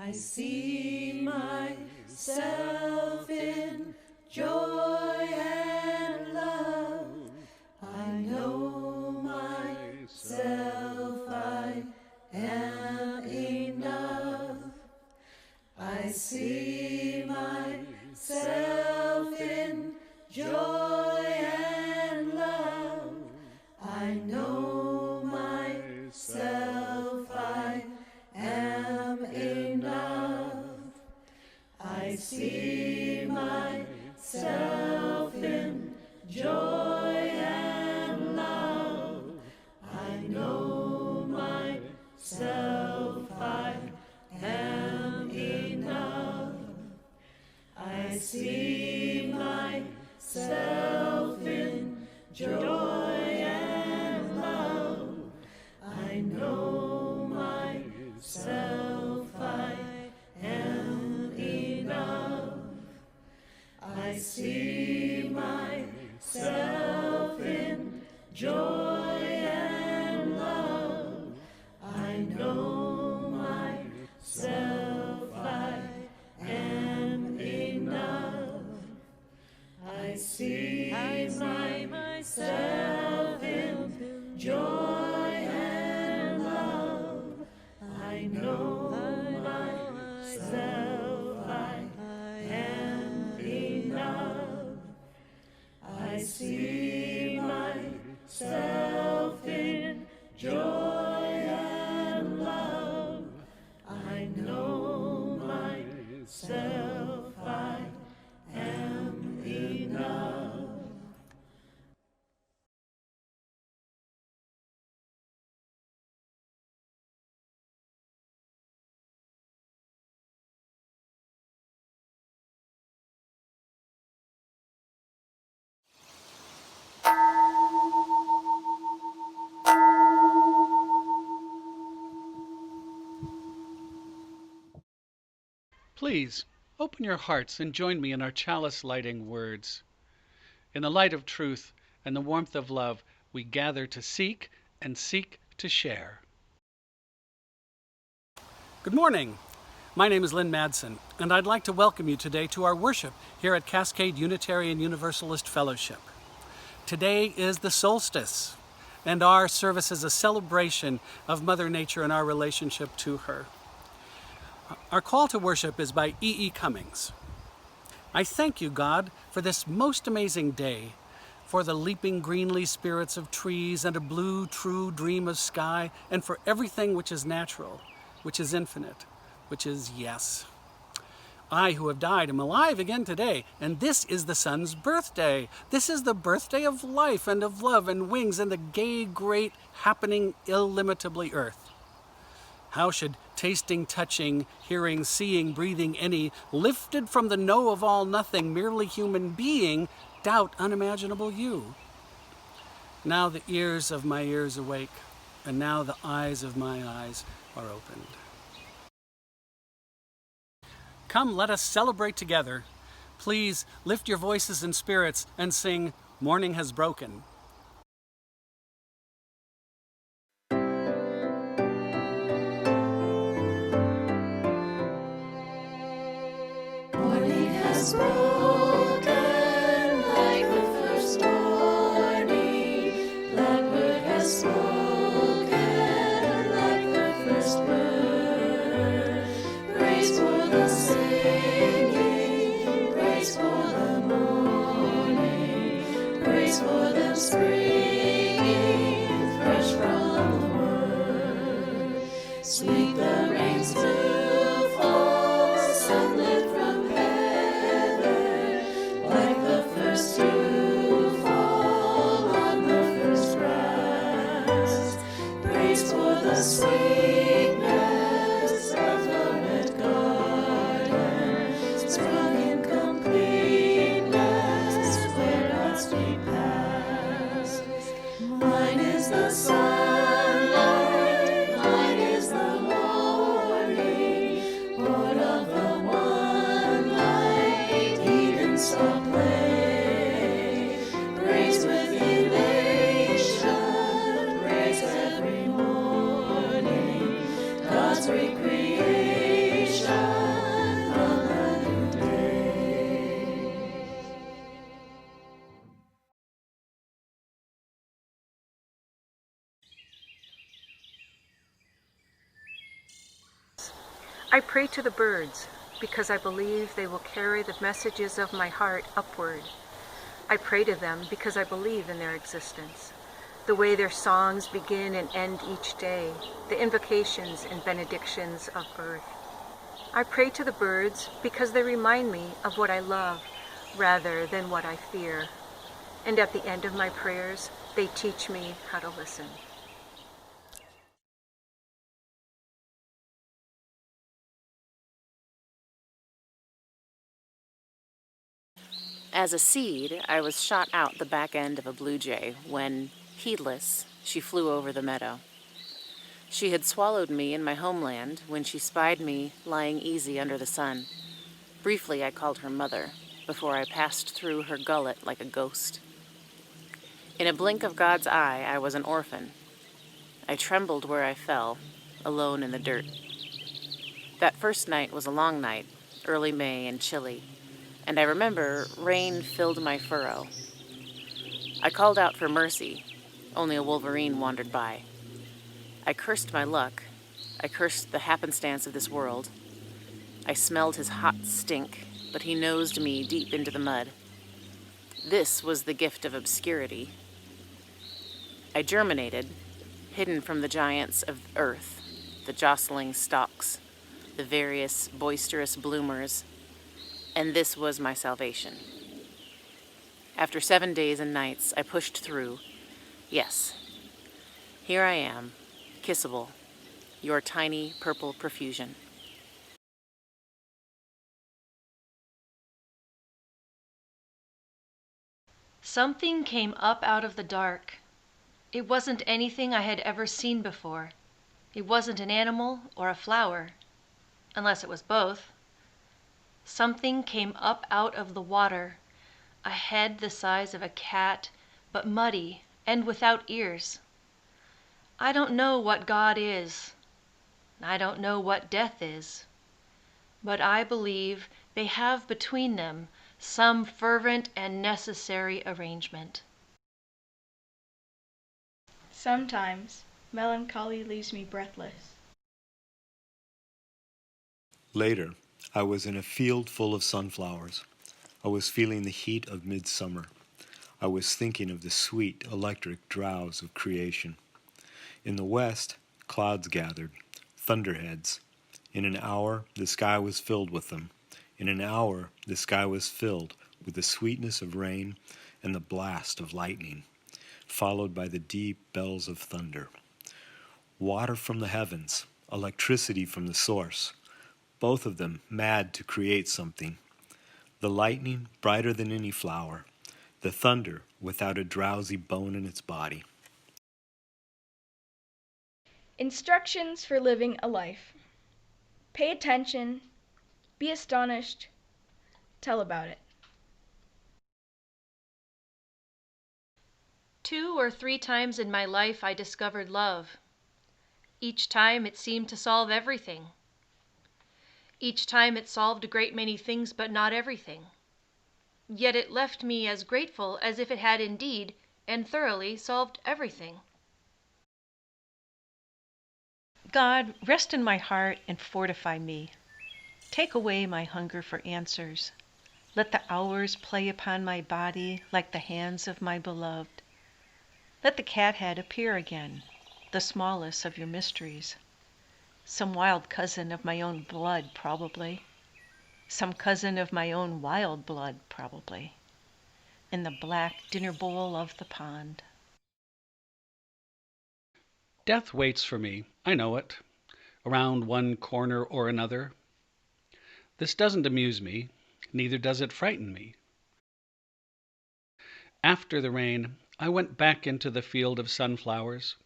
I see myself in joy and love. I know myself, I am enough. I see myself in joy and love. I know myself, I am enough. I see myself in joy and love. I know myself, I am enough. I see myself in joy and love. I know myself, I am enough. I see myself in joy and love. I know myself, I am enough. I see myself in joy and love. I know myself, I am enough. I see myself in joy and love. I know myself, I am enough. Please, open your hearts and join me in our chalice lighting words. In the light of truth and the warmth of love, we gather to seek and seek to share. Good morning. My name is Lynn Madsen, and I'd like to welcome you today to our worship here at Cascade Unitarian Universalist Fellowship. Today is the solstice, and our service is a celebration of Mother Nature and our relationship to her. Our call to worship is by E.E. Cummings. I thank you, God, for this most amazing day, for the leaping greenly spirits of trees and a blue, true dream of sky, and for everything which is natural, which is infinite, which is yes. I who have died am alive again today, and this is the sun's birthday. This is the birthday of life and of love and wings and the gay, great, happening, illimitably earth. How should tasting, touching, hearing, seeing, breathing any, lifted from the know of all nothing, merely human being, doubt unimaginable you? Now the ears of my ears awake, and now the eyes of my eyes are opened. Come, let us celebrate together. Please lift your voices and spirits and sing, "Morning Has Broken." Morning has broken like the first morning. Blackbird has spoken like the first bird. Praise for the singing, praise for the morning, praise for the springing fresh from the word. Sweet the rains to fall, sunlit from heaven, like the first dew fall on the first grass. Praise for the sweetness of the wet garden, sprung in completeness where God's feet pass. Mine is the sunlight, mine is the morning, born of the one light, Eden saw play. Praise with elation, praise every morning, God's recreation. I pray to the birds because I believe they will carry the messages of my heart upward. I pray to them because I believe in their existence, the way their songs begin and end each day, the invocations and benedictions of earth. I pray to the birds because they remind me of what I love rather than what I fear. And at the end of my prayers, they teach me how to listen. As a seed, I was shot out the back end of a blue jay when, heedless, she flew over the meadow. She had swallowed me in my homeland when she spied me lying easy under the sun. Briefly, I called her mother, before I passed through her gullet like a ghost. In a blink of God's eye, I was an orphan. I trembled where I fell, alone in the dirt. That first night was a long night, early May and chilly, and I remember rain filled my furrow. I called out for mercy, only a wolverine wandered by. I cursed my luck. I cursed the happenstance of this world. I smelled his hot stink, but he nosed me deep into the mud. This was the gift of obscurity. I germinated, hidden from the giants of earth, the jostling stalks, the various boisterous bloomers, and this was my salvation. After 7 days and nights, I pushed through. Yes, here I am, kissable, your tiny purple profusion. Something came up out of the dark. It wasn't anything I had ever seen before. It wasn't an animal or a flower, unless it was both. Something came up out of the water, a head the size of a cat, but muddy and without ears. I don't know what God is. I don't know what death is. But I believe they have between them some fervent and necessary arrangement. Sometimes melancholy leaves me breathless. Later, I was in a field full of sunflowers. I was feeling the heat of midsummer. I was thinking of the sweet electric drowse of creation. In the west, clouds gathered, thunderheads. In an hour, the sky was filled with them. In an hour, the sky was filled with the sweetness of rain and the blast of lightning, followed by the deep bells of thunder. Water from the heavens, electricity from the source, both of them mad to create something. The lightning brighter than any flower, the thunder without a drowsy bone in its body. Instructions for living a life. Pay attention, be astonished, tell about it. 2 or 3 times in my life I discovered love. Each time it seemed to solve everything. Each time it solved a great many things, but not everything. Yet it left me as grateful as if it had indeed and thoroughly solved everything. God, rest in my heart and fortify me. Take away my hunger for answers. Let the hours play upon my body like the hands of my beloved. Let the cathead appear again, the smallest of your mysteries. Some wild cousin of my own blood, probably. Some cousin of my own wild blood, probably. In the black dinner bowl of the pond. Death waits for me, I know it, around one corner or another. This doesn't amuse me, neither does it frighten me. After the rain, I went back into the field of sunflowers.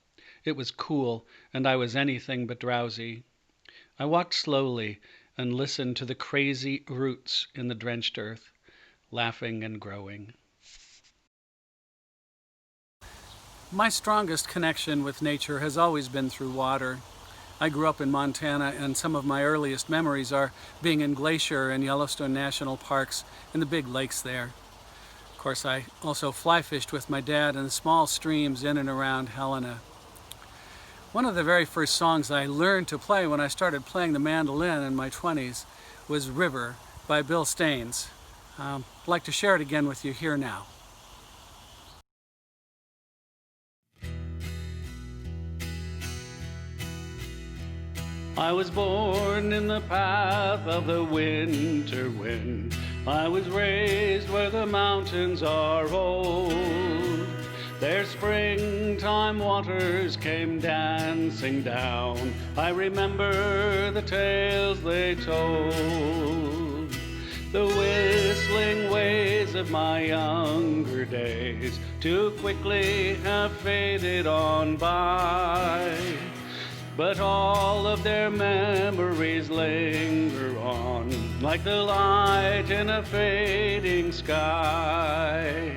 It was cool, and I was anything but drowsy. I walked slowly and listened to the crazy roots in the drenched earth, laughing and growing. My strongest connection with nature has always been through water. I grew up in Montana, and some of my earliest memories are being in Glacier and Yellowstone National Parks and the big lakes there. Of course, I also fly fished with my dad in the small streams in and around Helena. One of the very first songs I learned to play when I started playing the mandolin in my 20s was River by Bill Staines. I'd like to share it again with you here now. I was born in the path of the winter wind. I was raised where the mountains are old. Their springtime waters came dancing down. I remember the tales they told. The whistling ways of my younger days too quickly have faded on by. But all of their memories linger on, like the light in a fading sky.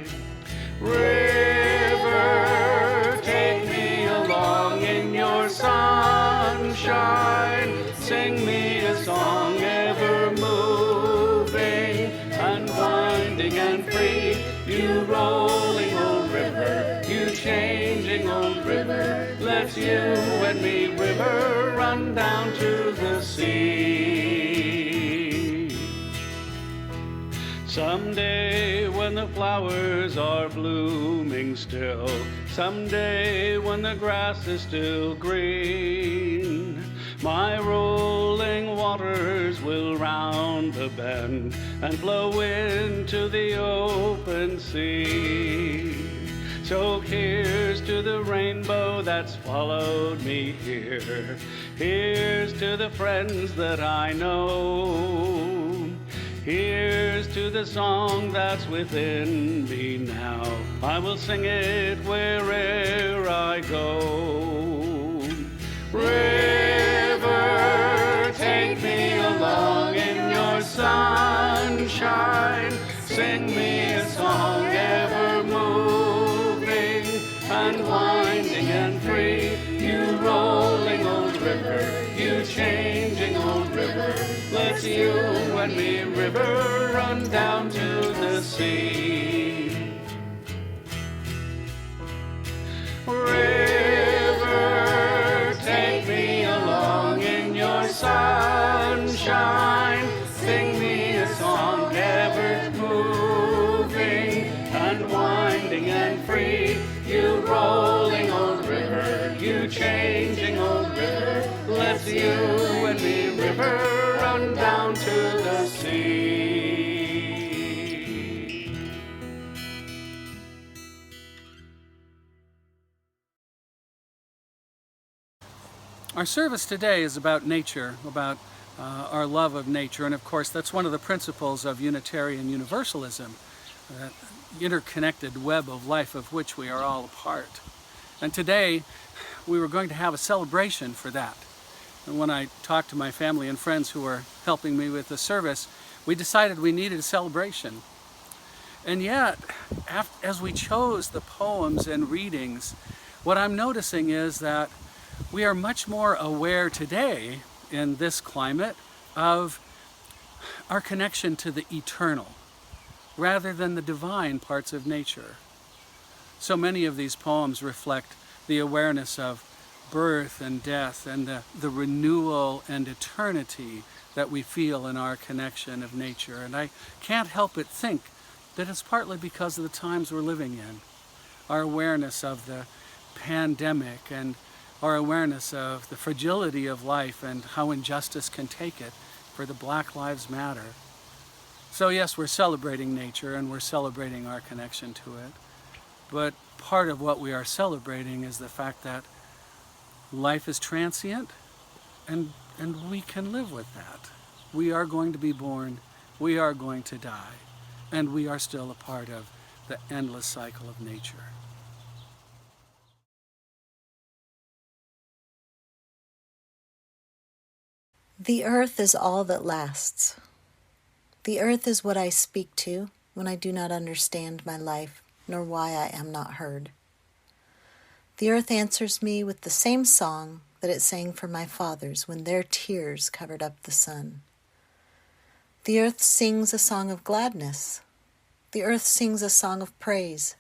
River, take me along in your sunshine. Sing me a song ever moving and winding and free. You rolling old river, you changing old river, let you and me, river, run down to the sea. Someday when the flowers are blooming still, someday when the grass is still green, my rolling waters will round the bend and flow into the open sea. So here's to the rainbow that's followed me here. Here's to the friends that I know. Here's to the song that's within me now. I will sing it wherever I go. River, take me along in your sunshine. Sing me a song ever moving and winding and free. You rolling old river, you changing old river, let you and me, river, run down to the sea. River, take me along in your sunshine. Sing me a song ever moving and winding and free. You rolling old river, you changing old river, let you and me, river, run down to the sea. Our service today is about nature, about our love of nature, and of course that's one of the principles of Unitarian Universalism, that interconnected web of life of which we are all a part. And today we were going to have a celebration for that. And when I talked to my family and friends who were helping me with the service, we decided we needed a celebration. And yet, as we chose the poems and readings, what I'm noticing is that we are much more aware today in this climate of our connection to the eternal rather than the divine parts of nature. So many of these poems reflect the awareness of birth and death and the renewal and eternity that we feel in our connection of nature. And I can't help but think that it's partly because of the times we're living in. Our awareness of the pandemic and our awareness of the fragility of life and how injustice can take it for the Black Lives Matter. So yes, we're celebrating nature and we're celebrating our connection to it. But part of what we are celebrating is the fact that life is transient and we can live with that. We are going to be born, we are going to die, and we are still a part of the endless cycle of nature. The earth is all that lasts. The earth is what I speak to when I do not understand my life, nor why I am not heard. The earth answers me with the same song that it sang for my fathers when their tears covered up the sun. The earth sings a song of gladness. The earth sings a song of praise.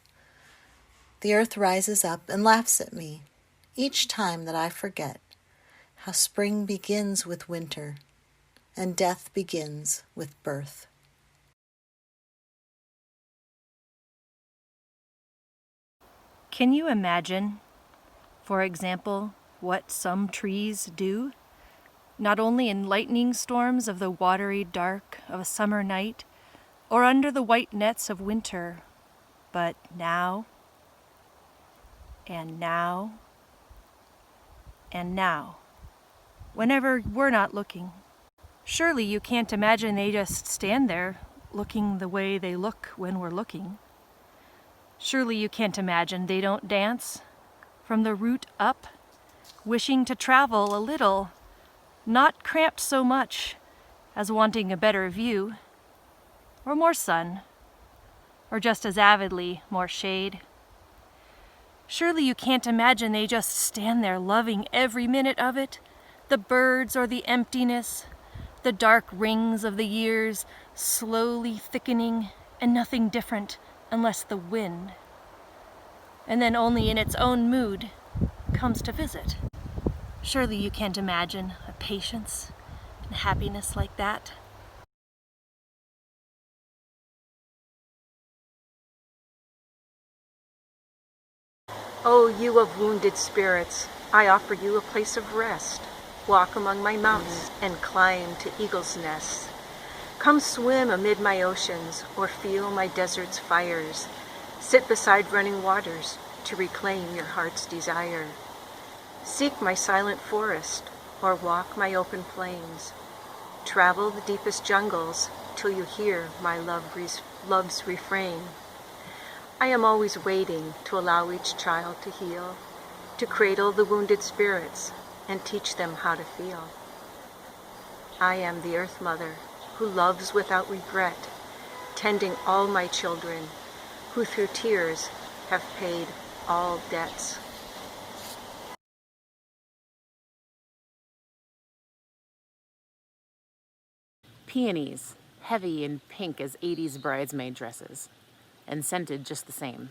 The earth rises up and laughs at me each time that I forget how spring begins with winter and death begins with birth. Can you imagine, for example, what some trees do? Not only in lightning storms of the watery dark of a summer night, or under the white nets of winter, but now, and now, and now, whenever we're not looking. Surely you can't imagine they just stand there looking the way they look when we're looking. Surely you can't imagine they don't dance from the root up, wishing to travel a little, not cramped so much as wanting a better view, or more sun, or just as avidly more shade. Surely you can't imagine they just stand there loving every minute of it, the birds or the emptiness, the dark rings of the years slowly thickening, and nothing different unless the wind, and then only in its own mood, comes to visit. Surely you can't imagine a patience and happiness like that. O you of wounded spirits, I offer you a place of rest. Walk among my mountains and climb to eagles' nests. Come swim amid my oceans or feel my desert's fires. Sit beside running waters to reclaim your heart's desire. Seek my silent forest or walk my open plains. Travel the deepest jungles till you hear my love's refrain. I am always waiting to allow each child to heal, to cradle the wounded spirits and teach them how to feel. I am the Earth Mother who loves without regret, tending all my children who through tears have paid all debts. Peonies, heavy and pink as 80s bridesmaid dresses, and scented just the same.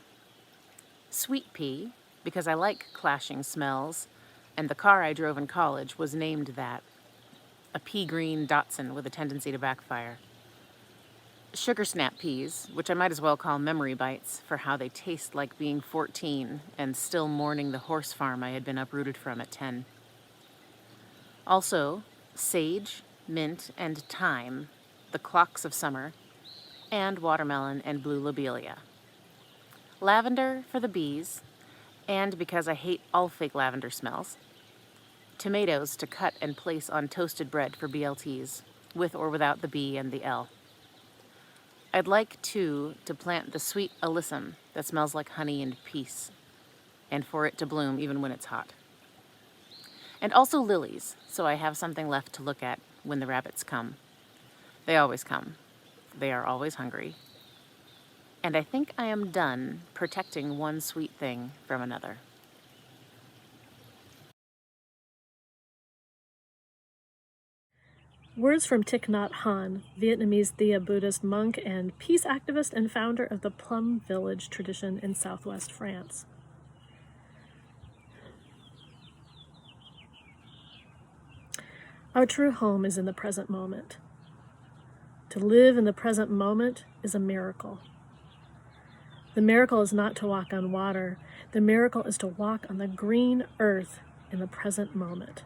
Sweet pea, because I like clashing smells, and the car I drove in college was named that. A pea green Datsun with a tendency to backfire. Sugar snap peas, which I might as well call memory bites for how they taste like being 14 and still mourning the horse farm I had been uprooted from at 10. Also, sage, mint, and thyme, the clocks of summer, and watermelon and blue lobelia. Lavender for the bees, and because I hate all fake lavender smells. Tomatoes to cut and place on toasted bread for BLTs, with or without the B and the L. I'd like, too, to plant the sweet alyssum that smells like honey and peace, and for it to bloom even when it's hot. And also lilies, so I have something left to look at when the rabbits come. They always come. They are always hungry. And I think I am done protecting one sweet thing from another. Words from Thich Nhat Hanh, Vietnamese Thea Buddhist monk and peace activist and founder of the Plum Village tradition in southwest France. Our true home is in the present moment. To live in the present moment is a miracle. The miracle is not to walk on water. The miracle is to walk on the green earth in the present moment,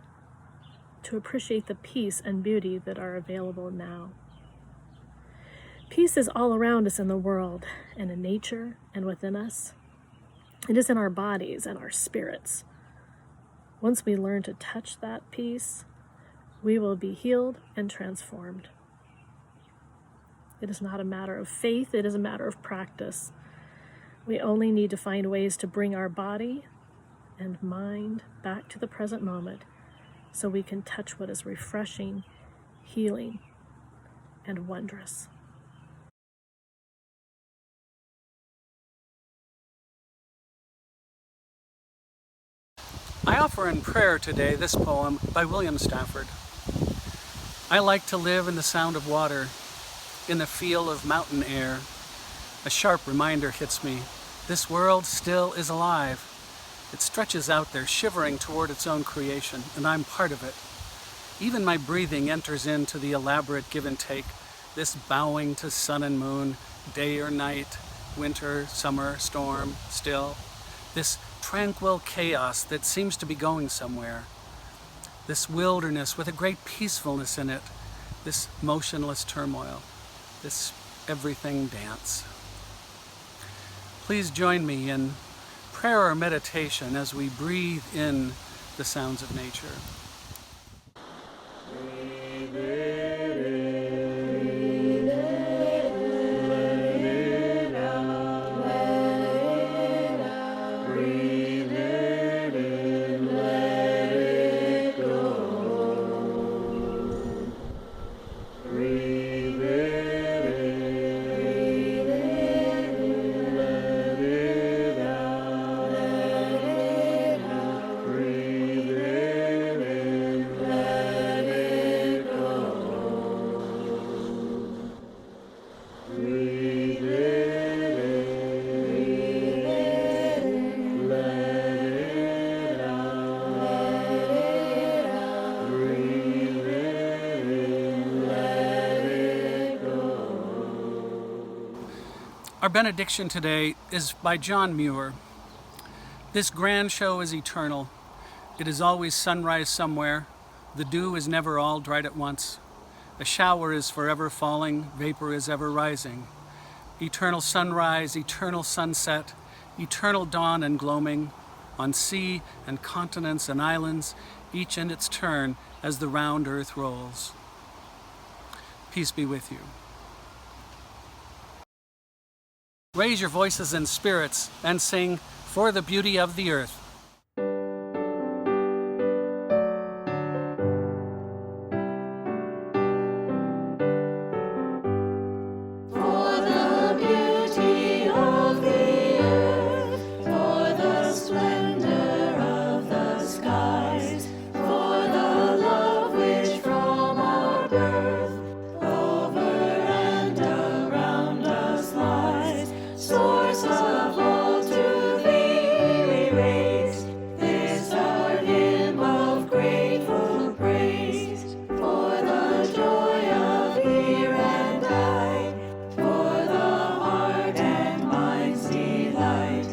to appreciate the peace and beauty that are available now. Peace is all around us in the world and in nature and within us. It is in our bodies and our spirits. Once we learn to touch that peace, we will be healed and transformed. It is not a matter of faith, it is a matter of practice. We only need to find ways to bring our body and mind back to the present moment so we can touch what is refreshing, healing, and wondrous. I offer in prayer today this poem by William Stafford. I like to live in the sound of water, in the feel of mountain air. A sharp reminder hits me. This world still is alive. It stretches out there, shivering toward its own creation, and I'm part of it. Even my breathing enters into the elaborate give and take, this bowing to sun and moon, day or night, winter, summer, storm, still. This tranquil chaos that seems to be going somewhere. This wilderness with a great peacefulness in it. This motionless turmoil. This everything dance. Please join me in prayer or meditation as we breathe in the sounds of nature. Our benediction today is by John Muir. This grand show is eternal. It is always sunrise somewhere. The dew is never all dried at once. A shower is forever falling, vapor is ever rising. Eternal sunrise, eternal sunset, eternal dawn and gloaming, on sea and continents and islands, each in its turn as the round earth rolls. Peace be with you. Raise your voices and spirits and sing For the Beauty of the Earth. For the beauty of the earth, for the splendor of the skies, for the love which from our birth over and around us lies, source of all to thee we raise this our hymn of grateful praise, for the joy of here and I, for the heart and mind's delight,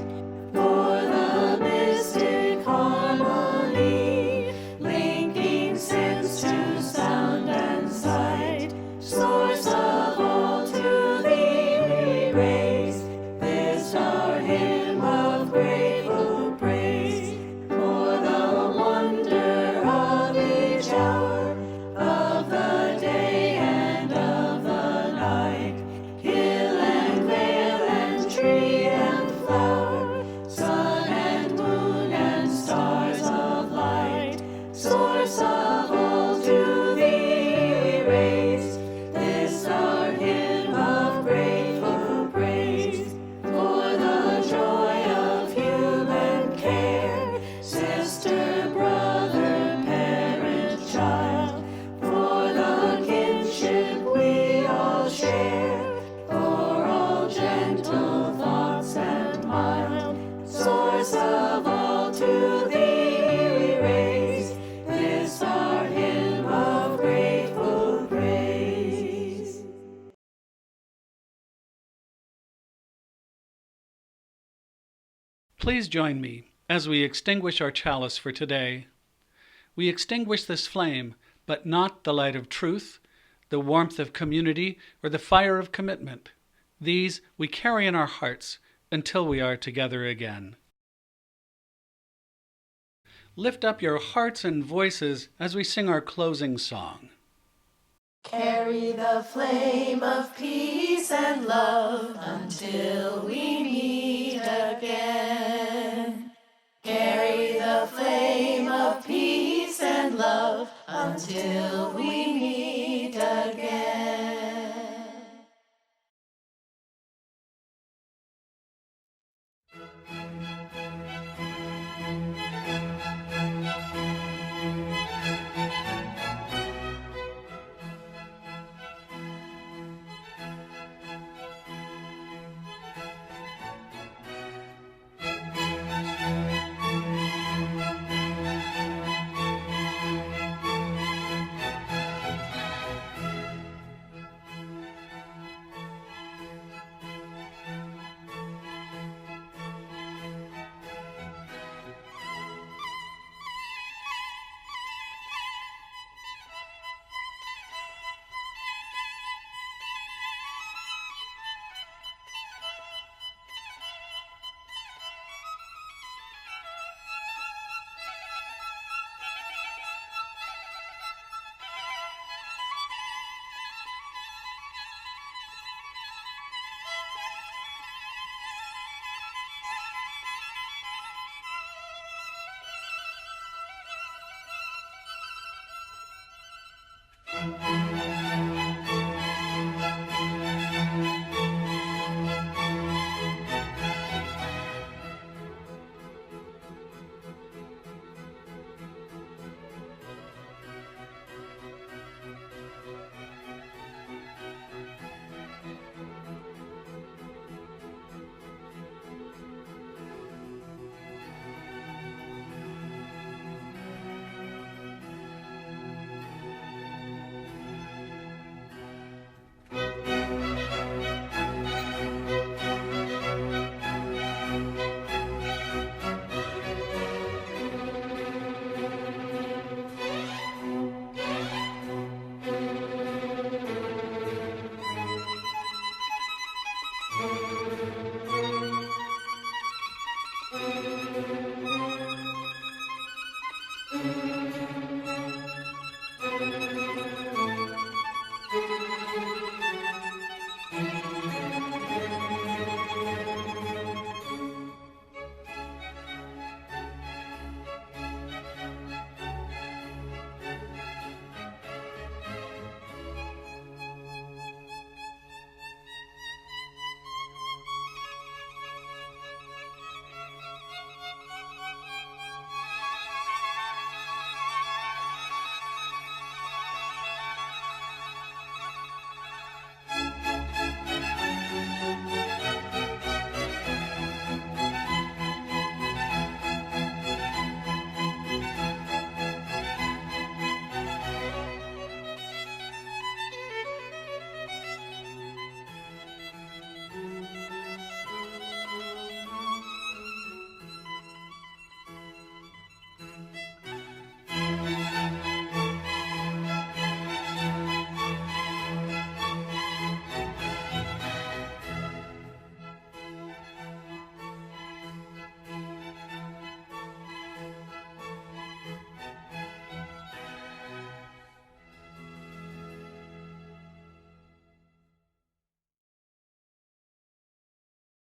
for the mystic harmony, linking sense to sound and sight, source of all to thee we raise this our hymn of grateful praise, for the wonder of each hour of the day and of the night, hill and vale and tree and flower, sun and moon and stars of light, source of all to thee we raise this our hymn of grateful praise, for the joy of human care, sister, brother, parent, child, for the kinship we all share, for all gentle thoughts and mild, source of all to thee we raise this our hymn of grateful praise. Please join me as we extinguish our chalice for today. We extinguish this flame, but not the light of truth, the warmth of community, or the fire of commitment. These we carry in our hearts until we are together again. Lift up your hearts and voices as we sing our closing song. Carry the flame of peace and love until we meet again. Carry the flame of peace and love until we meet